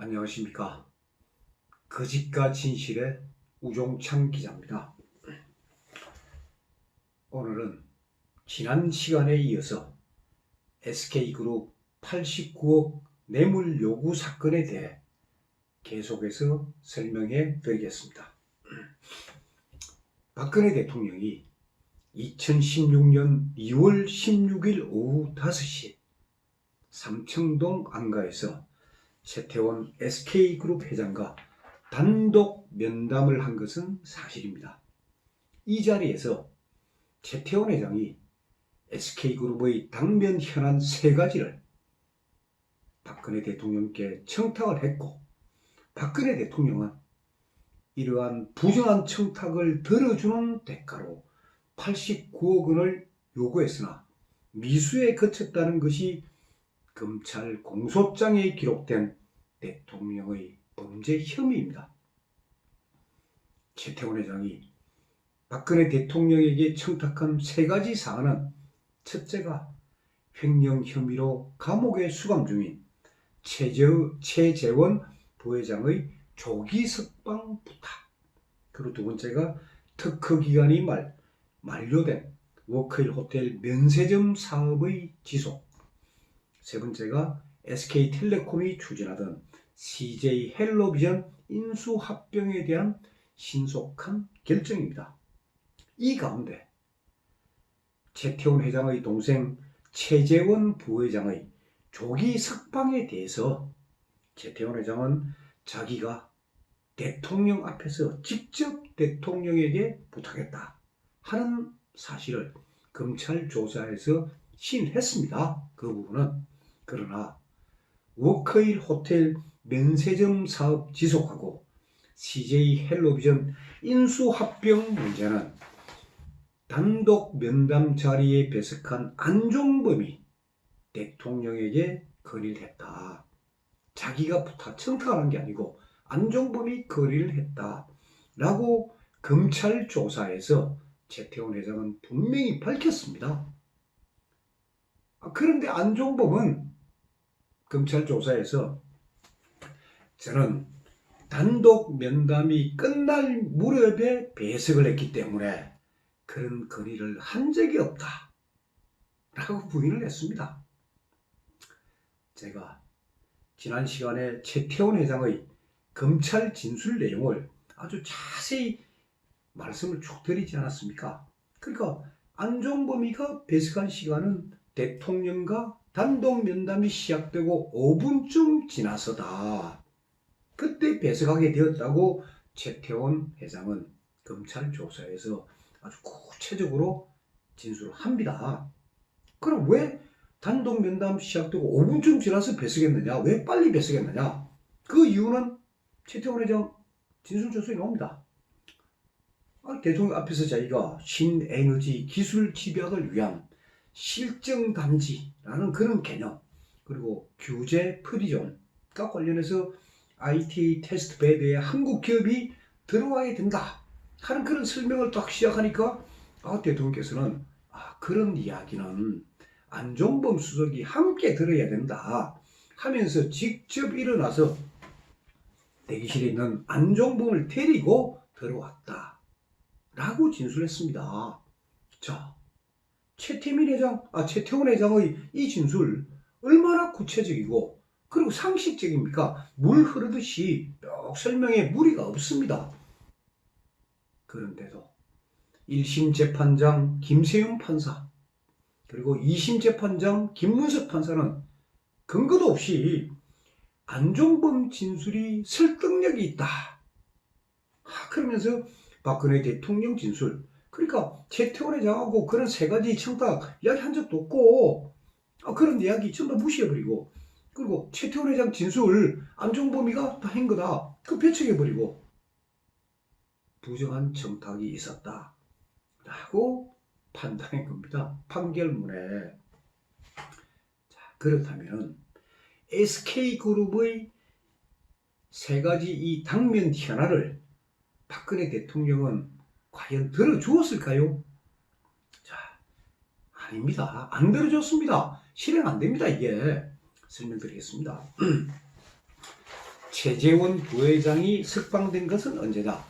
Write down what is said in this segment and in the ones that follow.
안녕하십니까. 거짓과 진실의 우종찬 기자입니다. 오늘은 지난 시간에 이어서 SK그룹 89억 뇌물 요구 사건에 대해 계속해서 설명해 드리겠습니다. 박근혜 대통령이 2016년 2월 16일 오후 5시 삼청동 안가에서 최태원 SK그룹 회장과 단독 면담을 한 것은 사실입니다. 이 자리에서 최태원 회장이 SK그룹의 당면 현안 3가지를 박근혜 대통령께 청탁을 했고, 박근혜 대통령은 이러한 부정한 청탁을 들어주는 대가로 89억 원을 요구했으나 미수에 그쳤다는 것이 검찰 공소장에 기록된 대통령의 범죄 혐의입니다. 최태원 회장이 박근혜 대통령에게 청탁한 3가지 사안은, 첫째가 횡령 혐의로 감옥에 수감 중인 최재원 부회장의 조기 석방 부탁, 그리고 두 번째가 특허기간이 만료된 워크힐 호텔 면세점 사업의 지속, 세 번째가 SK텔레콤이 추진하던 CJ 헬로비전 인수합병에 대한 신속한 결정입니다. 이 가운데 최태원 회장의 동생 최재원 부회장의 조기 석방에 대해서 최태원 회장은 자기가 대통령 앞에서 직접 대통령에게 부탁했다 하는 사실을 검찰 조사에서 시인했습니다. 그 부분은. 그러나 워크힐 호텔 면세점 사업 지속하고 CJ 헬로비전 인수합병 문제는 단독 면담 자리에 배석한 안종범이 대통령에게 건의를 했다. 자기가 청탁을 한 게 아니고 안종범이 건의를 했다라고 검찰 조사에서 최태원 회장은 분명히 밝혔습니다. 그런데 안종범은 검찰 조사에서 저는 단독 면담이 끝날 무렵에 배석을 했기 때문에 그런 건의를 한 적이 없다 라고 부인을 했습니다. 제가 지난 시간에 최태원 회장의 검찰 진술 내용을 아주 자세히 말씀을 쭉 드리지 않았습니까? 그러니까 안종범이가 배석한 시간은 대통령과 단독 면담이 시작되고 5분쯤 지나서다. 그때 배석하게 되었다고 최태원 회장은 검찰 조사에서 아주 구체적으로 진술을 합니다. 그럼 왜 단독 면담 시작되고 5분쯤 지나서 배석했느냐? 왜 빨리 배석했느냐? 그 이유는 최태원 회장 진술 조서에 나옵니다. 대통령 앞에서 자기가 신에너지 기술 집약을 위한 실정 감지라는 그런 개념, 그리고 규제 프리존과 관련해서 IT 테스트 베드에 한국 기업이 들어와야 된다 하는 그런 설명을 딱 시작하니까 대통령께서는 그런 이야기는 안종범 수석이 함께 들어야 된다 하면서 직접 일어나서 대기실에 있는 안종범을 데리고 들어왔다 라고 진술했습니다. 자, 최태원 회장의 이 진술 얼마나 구체적이고 그리고 상식적입니까? 물 흐르듯이 쭉 설명에 무리가 없습니다. 그런데도 1심 재판장 김세윤 판사 그리고 2심 재판장 김문석 판사는 근거도 없이 안종범 진술이 설득력이 있다 그러면서 박근혜 대통령 진술, 그러니까 최태원 회장하고 그런 3가지 청탁 이야기한 적도 없고 그런 이야기 전부 무시해버리고, 그리고 최태원 회장 진술 안종범이가 다 한 거다 그 배척해버리고 부정한 청탁이 있었다 라고 판단한 겁니다. 판결문에. 자, 그렇다면 SK그룹의 3가지 이 당면 현안을 박근혜 대통령은 과연 들어주었을까요? 자, 아닙니다. 안 들어줬습니다. 실행 안 됩니다. 이게 설명드리겠습니다. 최재원 부회장이 석방된 것은 언제다?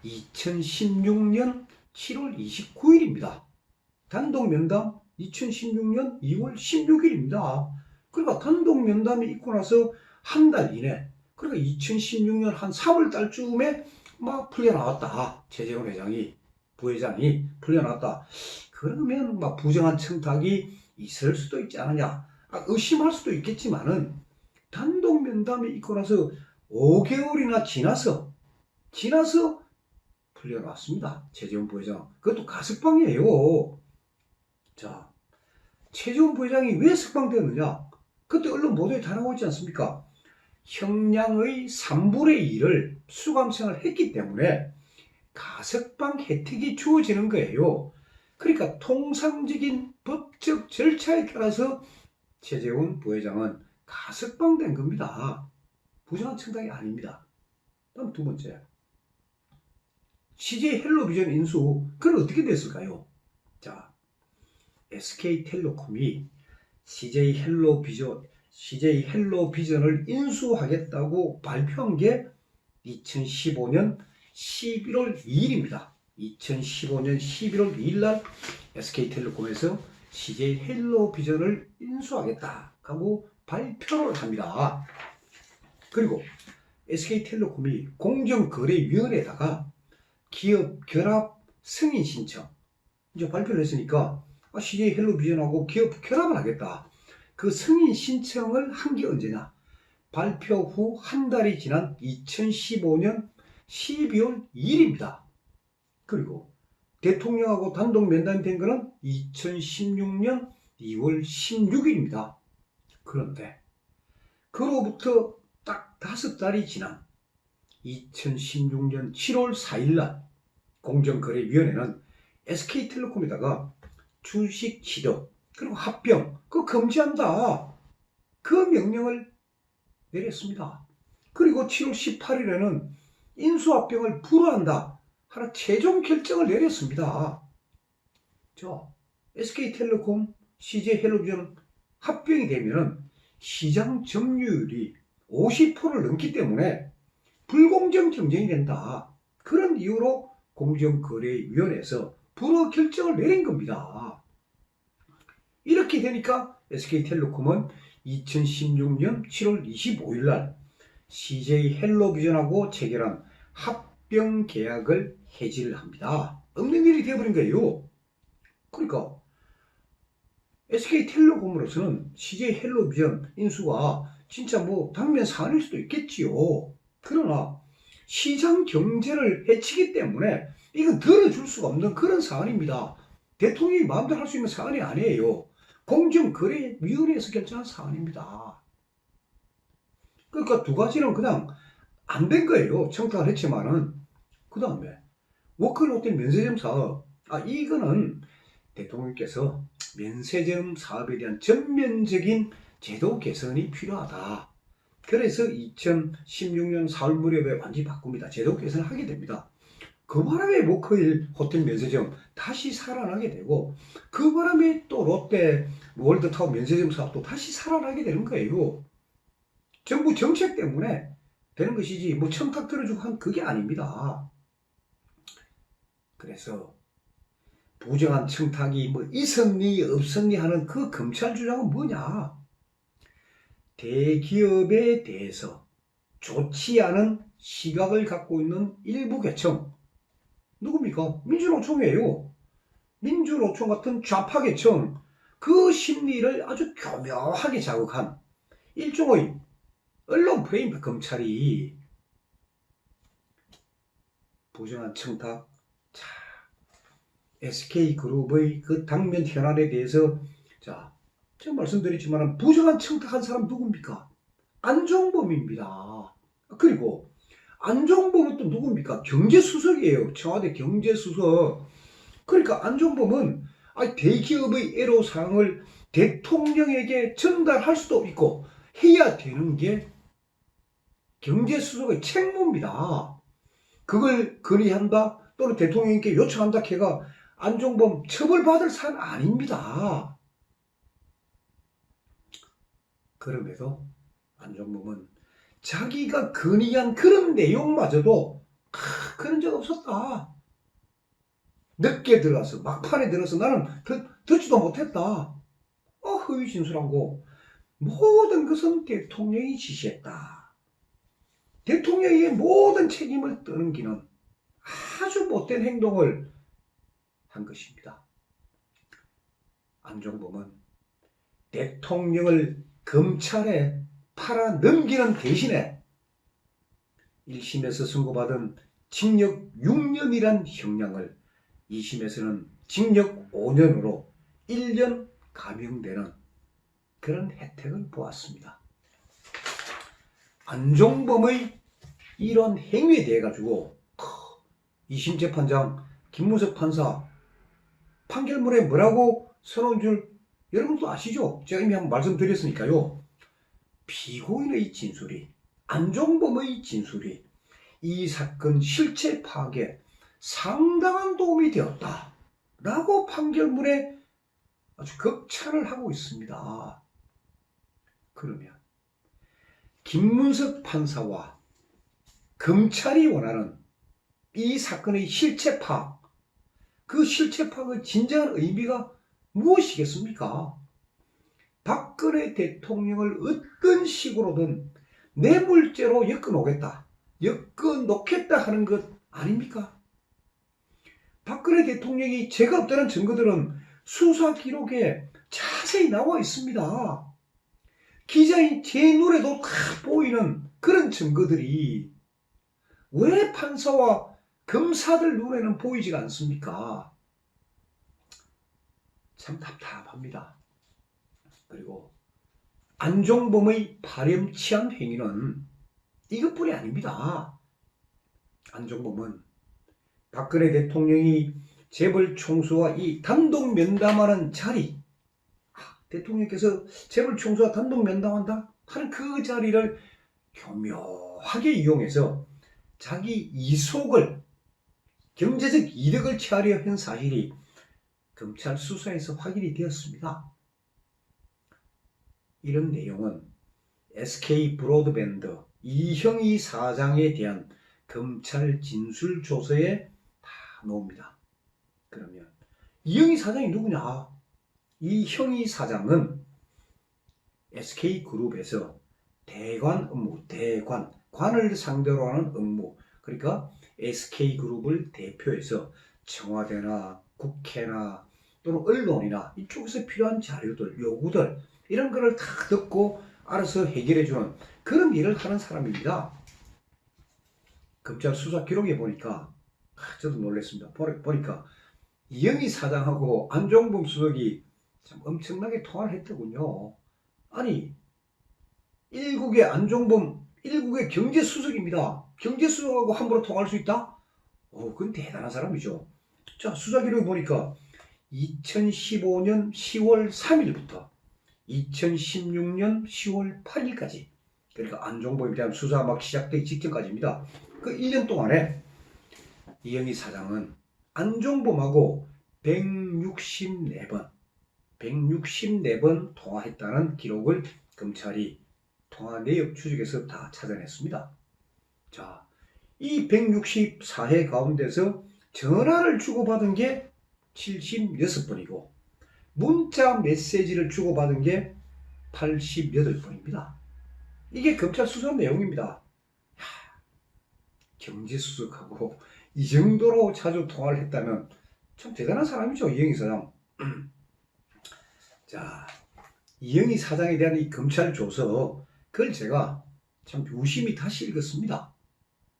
2016년 7월 29일입니다. 단독 면담 2016년 2월 16일입니다. 그러니까 단독 면담이 있고 나서 한 달 이내, 그러니까 2016년 한 3월 달쯤에 막 풀려나왔다. 최재원 부회장이 풀려나왔다. 그러면 막 부정한 청탁이 있을 수도 있지 않느냐. 의심할 수도 있겠지만은 단독 면담이 있고 나서 5개월이나 지나서 풀려나왔습니다. 최재원 부회장. 그것도 가석방이에요. 자, 최재원 부회장이 왜 석방되었느냐? 그때 언론 보도에 다 나오지 않습니까? 형량의 3분의 1을 수감생활을 했기 때문에 가석방 혜택이 주어지는 거예요. 그러니까 통상적인 법적 절차에 따라서 최재원 부회장은 가석방된 겁니다. 부정한 청탁이 아닙니다. 다음 두 번째, CJ 헬로비전 인수, 그건 어떻게 됐을까요? 자, SK텔레콤이 CJ 헬로비전을 인수하겠다고 발표한 게 2015년 11월 2일입니다. 2015년 11월 2일 날 SK텔레콤에서 CJ 헬로비전을 인수하겠다고 발표를 합니다. 그리고 SK텔레콤이 공정거래위원회에다가 기업 결합 승인 신청 이제 발표를 했으니까 CJ 헬로비전하고 기업 결합을 하겠다. 그 승인 신청을 한 게 언제냐? 발표 후 한 달이 지난 2015년 12월 2일입니다. 그리고 대통령하고 단독 면담이 된 것은 2016년 2월 16일입니다. 그런데 그로부터 딱 5달이 지난 2016년 7월 4일 날 공정거래위원회는 SK텔레콤에다가 주식 취득 그리고 합병 그거 금지한다. 그 명령을 내렸습니다. 그리고 7월 18일에는 인수합병을 불허한다 하는 최종 결정을 내렸습니다. SK텔레콤, CJ헬로비전 합병이 되면 시장 점유율이 50%를 넘기 때문에 불공정 경쟁이 된다. 그런 이유로 공정거래위원회에서 불허 결정을 내린 겁니다. 이렇게 되니까 SK텔레콤은 2016년 7월 25일 날 CJ헬로비전하고 체결한 합병 계약을 해지를 합니다. 없는 일이 되어버린 거예요. 그러니까 SK텔레콤으로서는 CJ헬로비전 인수가 진짜 당면 사안일 수도 있겠지요. 그러나 시장 경제를 해치기 때문에 이건 들어줄 수가 없는 그런 사안입니다. 대통령이 마음대로 할 수 있는 사안이 아니에요. 공정거래위원회에서 결정한 사안입니다. 그러니까 두 가지는 그냥 안 된 거예요. 청탁을 했지만은. 그 다음에 워크홀호텔 면세점 사업. 이거는 대통령께서 면세점 사업에 대한 전면적인 제도 개선이 필요하다. 그래서 2016년 4월 무렵에 완전히 바꿉니다. 제도 개선을 하게 됩니다. 그 바람에 워크홀호텔 면세점 다시 살아나게 되고 그 바람에 또 롯데 월드타워 면세점 사업도 다시 살아나게 되는 거예요. 정부 정책 때문에 되는 것이지 청탁 들어주고 한 그게 아닙니다. 그래서 부정한 청탁이 있었니 없었니 하는 그 검찰 주장은 뭐냐? 대기업에 대해서 좋지 않은 시각을 갖고 있는 일부 계층 누굽니까? 민주노총이에요. 민주노총 같은 좌파 계층 그 심리를 아주 교묘하게 자극한 일종의 언론 프레임 검찰이 부정한 청탁 SK그룹의 그 당면 현안에 대해서 제가 말씀드렸지만 부정한 청탁한 사람 누굽니까? 안종범입니다. 그리고 안종범은 또 누굽니까? 경제수석이에요. 청와대 경제수석. 그러니까 안종범은 대기업의 애로사항을 대통령에게 전달할 수도 있고 해야 되는 게 경제수석의 책무입니다. 그걸 건의한다 또는 대통령께 요청한다 해가 안종범 처벌받을 사안 아닙니다. 그럼에도 안종범은 자기가 건의한 그런 내용마저도 그런 적 없었다. 늦게 들어가서 막판에 들어서 나는 듣지도 못했다. 허위 진술하고 모든 것은 대통령이 지시했다. 대통령의 모든 책임을 떠넘기는 아주 못된 행동을 한 것입니다. 안종범은 대통령을 검찰에 팔아 넘기는 대신에 1심에서 선고받은 징역 6년이란 형량을 2심에서는 징역 5년으로 1년 감형되는 그런 혜택을 보았습니다. 안종범의 이런 행위에 대해 가지고 2심 재판장 김문석 판사 판결문에 뭐라고 써놓은 줄 여러분도 아시죠? 제가 이미 한번 말씀드렸으니까요. 피고인의 진술이, 안종범의 진술이 이 사건 실체 파악에 상당한 도움이 되었다 라고 판결문에 아주 극찬을 하고 있습니다. 그러면 김문석 판사와 검찰이 원하는 이 사건의 실체 파악, 그 실체 파악의 진정한 의미가 무엇이겠습니까? 박근혜 대통령을 어떤 식으로든 뇌물죄로 엮어놓겠다, 엮어놓겠다 하는 것 아닙니까? 박근혜 대통령이 죄가 없다는 증거들은 수사 기록에 자세히 나와 있습니다. 기자인 제 눈에도 다 보이는 그런 증거들이 왜 판사와 검사들 눈에는 보이지가 않습니까? 참 답답합니다. 그리고 안종범의 파렴치한 행위는 이것뿐이 아닙니다. 안종범은 박근혜 대통령이 재벌 총수와 이 단독 면담하는 자리, 대통령께서 재벌 총수와 단독 면담한다 하는 그 자리를 교묘하게 이용해서 자기 이속을, 경제적 이득을 취하려 한 사실이 검찰 수사에서 확인이 되었습니다. 이런 내용은 SK 브로드밴드 이형희 사장에 대한 검찰 진술 조서에 다 나옵니다. 그러면 이형희 사장이 누구냐? 이형희 사장은 SK그룹에서 대관 업무, 관을 상대로 하는 업무, 그러니까 SK그룹을 대표해서 청와대나 국회나 또는 언론이나 이쪽에서 필요한 자료들, 요구들 이런 거를 다 듣고 알아서 해결해주는 그런 일을 하는 사람입니다. 검찰 수사 기록에 보니까 저도 놀랐습니다. 보니까 이형희 사장하고 안종범 수석이 참 엄청나게 통화를 했더군요. 아니, 일국의 안종범, 일국의 경제수석입니다. 경제수석하고 함부로 통화할 수 있다? 그건 대단한 사람이죠. 자, 수사 기록에 보니까 2015년 10월 3일부터 2016년 10월 8일까지, 그러니까 안종범에 대한 수사 막 시작되기 직전까지입니다. 그 1년 동안에 이형희 사장은 안종범하고 164번 통화했다는 기록을 검찰이 통화 내역 추적에서 다 찾아냈습니다. 자, 이 164회 가운데서 전화를 주고받은 게 76번이고 문자 메시지를 주고받은 게 88번입니다. 이게 검찰 수사 내용입니다. 경제수석하고 이 정도로 자주 통화를 했다면 참 대단한 사람이죠, 이형희 사장. 자, 이형희 사장에 대한 이 검찰 조서, 그걸 제가 참 유심히 다시 읽었습니다.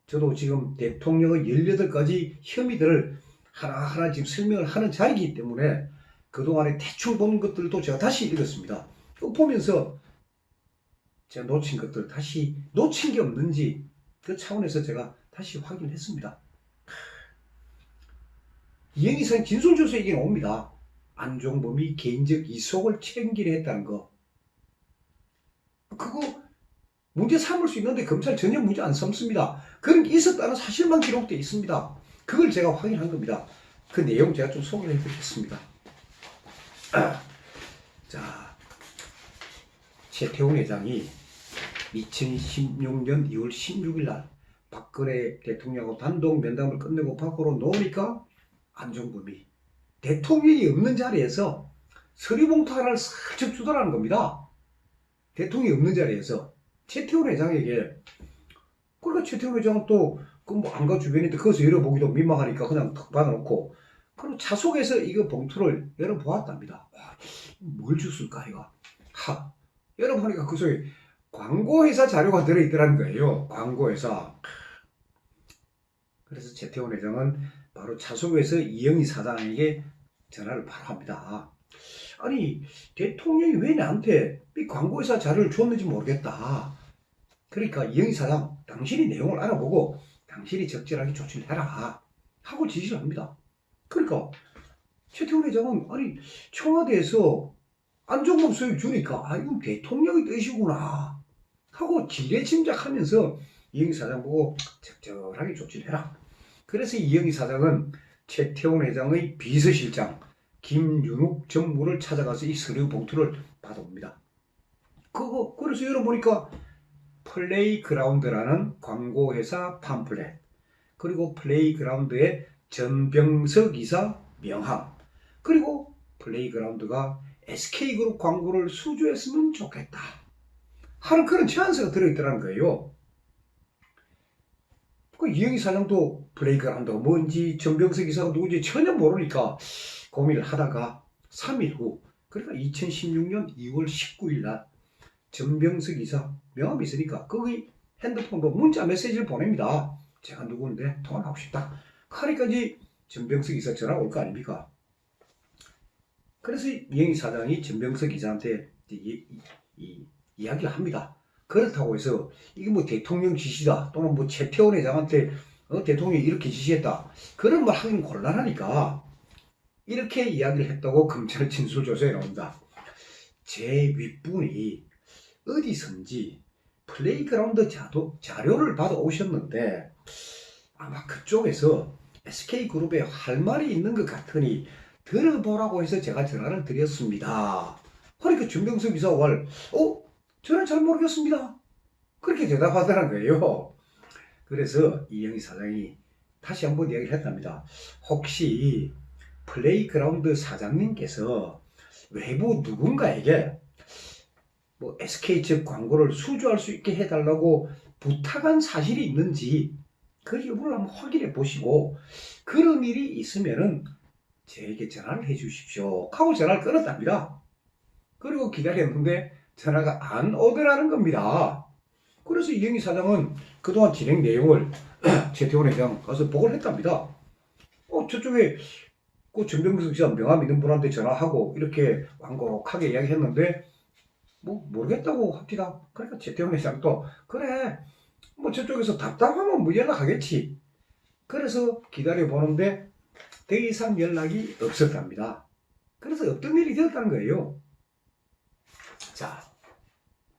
저도 지금 대통령의 18가지 혐의들을 하나하나 지금 설명을 하는 자리이기 때문에 그동안에 대충 본 것들도 제가 다시 읽었습니다. 보면서 제가 놓친 것들, 다시 놓친 게 없는지 그 차원에서 제가 다시 확인했습니다. 이형희 사장 진술조서에 이게 나옵니다. 안종범이 개인적 이속을 챙기려 했다는 거. 그거 문제 삼을 수 있는데 검찰 전혀 문제 안 삼습니다. 그런 게 있었다는 사실만 기록되어 있습니다. 그걸 제가 확인한 겁니다. 그 내용 제가 좀 소개를 해드리겠습니다. 자, 최태원 회장이 2016년 2월 16일 날 박근혜 대통령하고 단독 면담을 끝내고 밖으로 나오니까 안종범이 대통령이 없는 자리에서 서류봉투 하나를 살짝 주더라는 겁니다. 대통령이 없는 자리에서 최태원 회장에게. 그러니까 최태원 회장은 또 그 뭐 안가 주변인데 거기서 열어보기도 민망하니까 그냥 턱 받아놓고 그리고 차 속에서 이거 봉투를 열어보았답니다. 와, 뭘 줬을까 이거. 열어보니까 그 속에 광고회사 자료가 들어있더라는 거예요. 광고회사. 그래서 최태원 회장은 바로 차 속에서 이영희 사장에게 전화를 바로 합니다. 아니 대통령이 왜 나한테 이 광고회사 자료를 줬는지 모르겠다. 그러니까 이영희 사장 당신이 내용을 알아보고 당신이 적절하게 조치를 해라 하고 지시를 합니다. 그러니까 최태원 회장은 아니 청와대에서 안종범 서류 주니까 이건 대통령의 뜻이구나 하고 지레짐작하면서 이영희 사장 보고 적절하게 조치를 해라. 그래서 이영희 사장은 최태원 회장의 비서실장 김윤욱 전무를 찾아가서 이 서류 봉투를 받아옵니다. 그래서 열어보니까 플레이그라운드라는 광고회사 팜플렛, 그리고 플레이그라운드의 전병석 이사 명함, 그리고 플레이그라운드가 SK그룹 광고를 수주했으면 좋겠다 하는 그런 제안서가 들어있더라는 거예요. 그 이영희 사장도 플레이그라운드가 뭔지 전병석 이사가 누군지 전혀 모르니까 고민을 하다가 3일 후, 그러니까 2016년 2월 19일 날 전병석 이사 명함이 있으니까 거기 핸드폰으로 문자 메시지를 보냅니다. 제가 누구인데 통화하고 싶다. 하니까지 전병석 이사 전화가 올 거 아닙니까? 그래서 이영희 사장이 전병석 이사한테 이야기를 합니다. 그렇다고 해서 이게 뭐 대통령 지시다 또는 뭐 최태원 회장한테 대통령이 이렇게 지시했다 그런 말 하기는 곤란하니까 이렇게 이야기를 했다고 검찰 진술조서에 나온다. 제 윗분이 어디선지 플레이그라운드 자료를 받아오셨는데 아마 그쪽에서 SK그룹에 할 말이 있는 것 같으니 들어보라고 해서 제가 전화를 드렸습니다. 그러니까 전병석 이사가 저는 잘 모르겠습니다. 그렇게 대답하더라는 거예요. 그래서 이영희 사장이 다시 한번 이야기를 했답니다. 혹시 플레이그라운드 사장님께서 외부 누군가에게 뭐 SK 측 광고를 수주할 수 있게 해달라고 부탁한 사실이 있는지 그 여부를 한번 확인해 보시고 그런 일이 있으면은 저에게 전화를 해 주십시오 하고 전화를 끊었답니다. 그리고 기다렸는데 전화가 안 오더라는 겁니다. 그래서 이영희 사장은 그동안 진행 내용을 최태원 회장 가서 보고를 했답니다. 저쪽에 그 전병석 씨가 명함 있는 분한테 전화하고 이렇게 완곡하게 이야기했는데 뭐 모르겠다고 합니다. 그러니까 최태원 회장도 그래 뭐 저쪽에서 답답하면 뭐 연락하겠지. 그래서 기다려보는데 더 이상 연락이 없었답니다. 그래서 어떤 일이 되었다는 거예요. 자,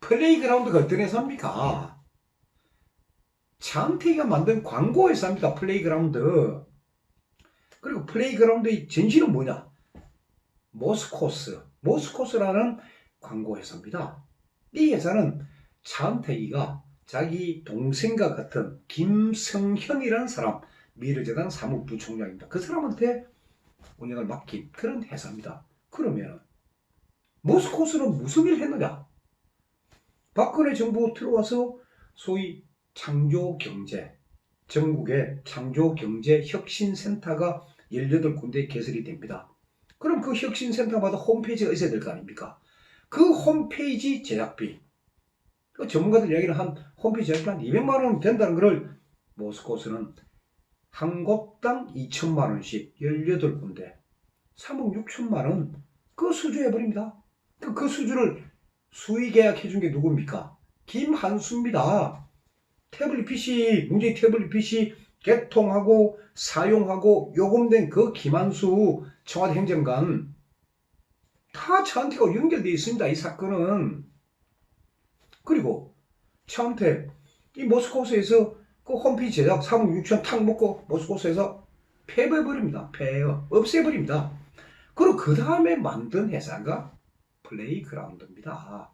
플레이그라운드가 어떤 회사입니까? 차은택이가 만든 광고회사입니다. 플레이그라운드. 그리고 플레이그라운드의 전신은 뭐냐? 모스코스라는 광고회사입니다. 이 회사는 차은택이가 자기 동생과 같은 김성현이라는 사람, 미래재단 사무부총장입니다. 그 사람한테 운영을 맡긴 그런 회사입니다. 그러면 모스코스는 무슨 일을 했느냐? 박근혜 정부 들어와서 소위 창조경제, 전국에 창조경제혁신센터가 18군데 개설이 됩니다. 그럼 그 혁신센터마다 홈페이지가 있어야 될 거 아닙니까? 그 홈페이지 제작비, 그 전문가들 이야기는 한 홈페이지 제작비 한 200만 원 된다는 걸 모스코스는 한 곳당 2천만 원씩 18군데 3억 6천만 원 그 수주해버립니다. 그 수주를 수의 계약해준 게 누굽니까? 김한수입니다. 태블릿 PC, 문재인 태블릿 PC 개통하고 사용하고 요금된 그 김한수 청와대 행정관 다 차은택하고 연결되어 있습니다. 이 사건은. 그리고 차은택 이 모스코스에서 그 홈페이지 제작 3억 6천 탁 먹고 모스코스에서 폐부해버립니다. 없애버립니다. 그리고 그 다음에 만든 회사가 플레이그라운드입니다.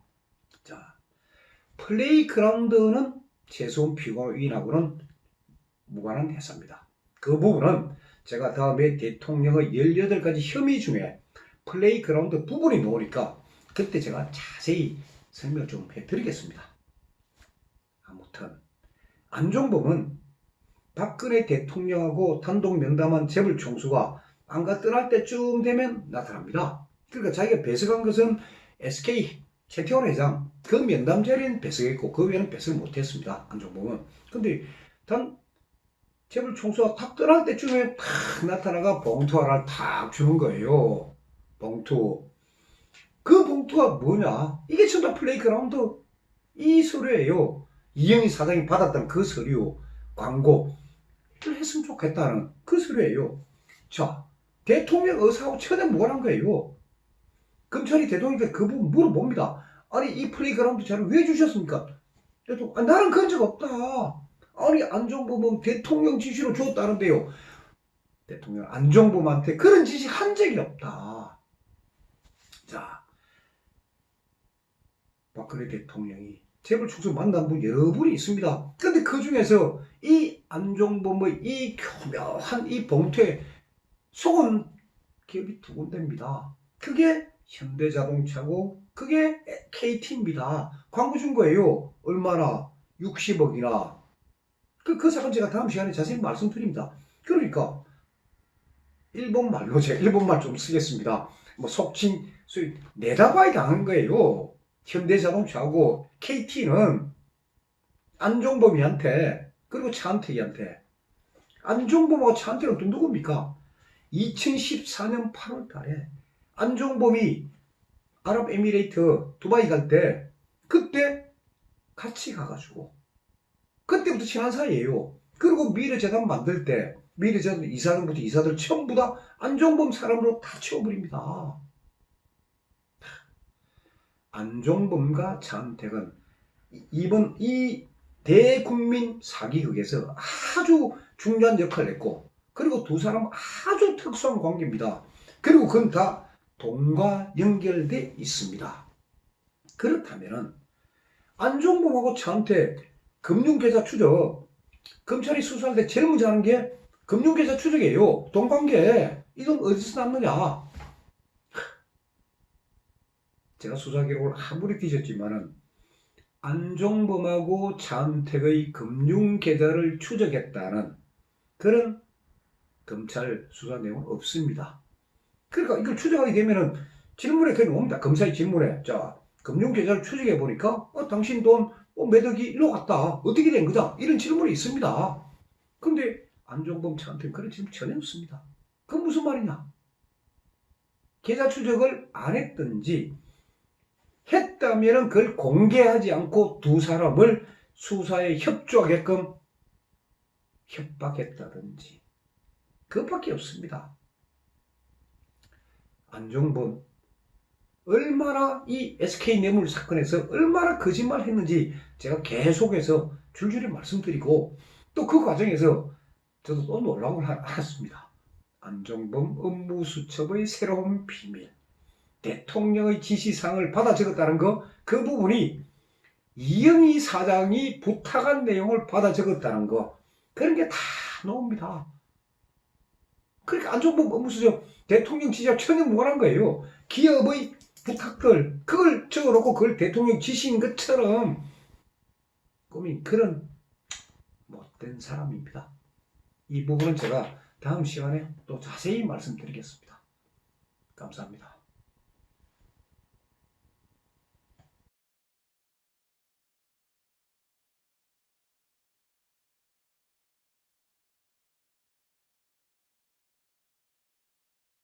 자, 플레이그라운드는 최소한 피고인하고는 무관한 대사입니다. 그 부분은 제가 다음에 대통령의 18가지 혐의 중에 플레이그라운드 부분이 나오니까 그때 제가 자세히 설명 좀 해드리겠습니다. 아무튼 안종범은 박근혜 대통령하고 단독 면담한 재벌총수가 안가 떠날 때쯤 되면 나타납니다. 그러니까 자기가 배석한 것은 SK 최태원 회장 그 면담 자리는 배석했고 그 외에는 배석을 못했습니다. 안종범은. 근데 단 재벌총수가 탁 떠날 때쯤에 탁 나타나가 봉투 하나를 탁 주는 거예요. 봉투. 그 봉투가 뭐냐? 이게 전부 다 플레이그라운드 이 서류예요. 이영희 사장이 받았던 그 서류, 광고를 했으면 좋겠다는 그 서류예요. 자, 대통령 의사하고 전혀 무관한 거예요. 검찰이 대통령한테 그 부분 물어봅니다. 아니 이 플레이그라운드 자료 왜 주셨습니까? 대통령, 나는 그런 적 없다. 아니 안종범은 대통령 지시로 줬다는데요. 대통령 안종범한테 그런 지시 한 적이 없다. 자, 박근혜 대통령이 재벌총수 만난 분 여러 분이 있습니다. 그런데 그 중에서 이 안종범의 이 교묘한 이 봉투에 속은 기업이 두 군데입니다. 그게 현대자동차고 그게 KT입니다. 광고 준 거예요. 얼마나? 60억이나. 그 사건 제가 다음 시간에 자세히 말씀드립니다. 그러니까 일본말로 제가 일본말 좀 쓰겠습니다. 뭐 속칭 내다봐야 당한 거예요. 현대자동차하고 KT는 안종범이한테 그리고 차은택이한테. 안종범하고 차은택은 또 누굽니까? 2014년 8월 달에 안종범이 아랍에미레이트 두바이 갈 때 그때 같이 가가지고 그때부터 친한 사이예요. 그리고 미래재단 만들 때 미래재단 이사들부터 이사들 전부 다 안종범 사람으로 다 채워버립니다. 안종범과 차은택은 이번 이 대국민 사기극에서 아주 중요한 역할을 했고 그리고 두 사람은 아주 특수한 관계입니다. 그리고 그건 다 돈과 연결돼 있습니다. 그렇다면 안종범하고 차은택 금융계좌 추적 검찰이 수사할 때 제일 먼저 하는 게 금융계좌 추적이에요. 돈 관계 이 돈 어디서 났느냐. 제가 수사 기록을 아무리 뒤졌지만은 안종범하고 차은택의 금융계좌를 추적했다는 그런 검찰 수사 내용은 없습니다. 그러니까 이걸 추적하게 되면은 질문에 그게 옵니다. 검사의 질문에 자 금융계좌를 추적해 보니까 당신 돈 몇 억이 일로 갔다. 어떻게 된 거다? 이런 질문이 있습니다. 근데 안종범 차은택은 그런 질문 전혀 없습니다. 그건 무슨 말이냐? 계좌 추적을 안 했든지 했다면 그걸 공개하지 않고 두 사람을 수사에 협조하게끔 협박했다든지 그것밖에 없습니다. 안종범 얼마나 이 SK뇌물 사건에서 얼마나 거짓말 했는지 제가 계속해서 줄줄이 말씀드리고 또 그 과정에서 저도 또 놀라운 걸 알았습니다. 안종범 업무수첩의 새로운 비밀 대통령의 지시사항을 받아 적었다는 거 그 부분이 이영희 사장이 부탁한 내용을 받아 적었다는 거 그런 게 다 나옵니다. 그러니까 안종범 업무수첩 대통령 지시와 전혀 무관한 거예요. 기업의 부탁들 그걸 적어놓고 그걸 대통령 지시인 것처럼 꾸민 그런 못된 사람입니다. 이 부분은 제가 다음 시간에 또 자세히 말씀드리겠습니다. 감사합니다.